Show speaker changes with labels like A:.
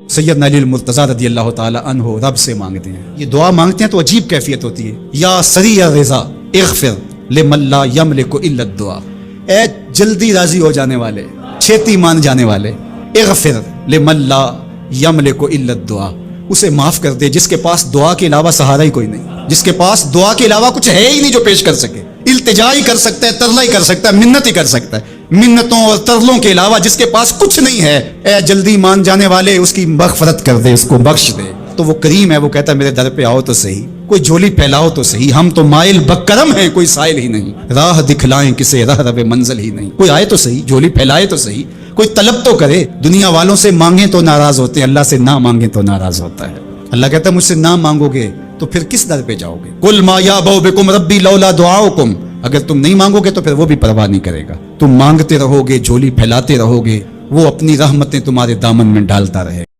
A: سیدنا علی المرتضیٰ رضی اللہ تعالی عنہ رب سے مانگتے ہیں، یہ دعا مانگتے ہیں تو عجیب کیفیت ہوتی ہے، یا سریع الرضا اغفر لمن لا یملک الا الدعاء، اے جلدی راضی ہو جانے والے، چھیتی مان جانے والے، اغفر لمن لا یملک الا الدعاء، اسے معاف کر دے جس کے پاس دعا کے علاوہ سہارا ہی کوئی نہیں، جس کے پاس دعا کے علاوہ کچھ ہے ہی نہیں جو پیش کر سکے، التجا ہی کر سکتا ہے، ترلا ہی کر سکتا ہے، منت ہی کر سکتا ہے، منتوں اور ترلوں کے علاوہ جس کے پاس کچھ نہیں ہے، اے جلدی مان جانے والے اس کی مغفرت کر دے، اس کو بخش دے۔ تو وہ کریم ہے، وہ کہتا ہے میرے در پہ آؤ تو صحیح، کوئی جھولی پھیلاؤ تو صحیح، ہم تو مائل بکرم ہیں، کوئی سائل ہی نہیں، راہ دکھلائیں کسے راہ رب منزل ہی نہیں، کوئی آئے تو صحیح، جھولی پھیلائے تو صحیح، کوئی طلب تو کرے۔ دنیا والوں سے مانگیں تو ناراض ہوتے ہیں، اللہ سے نہ مانگیں تو ناراض ہوتا ہے۔ اللہ کہتا ہے مجھ سے نہ مانگو گے تو پھر کس در پہ جاؤ گے؟ قل ما یعبأ بکم ربی لولا دعاؤکم، اگر تم نہیں مانگو گے تو پھر وہ بھی پرواہ نہیں کرے گا، تم مانگتے رہو گے، جھولی پھیلاتے رہو گے، وہ اپنی رحمتیں تمہارے دامن میں ڈالتا رہے گا۔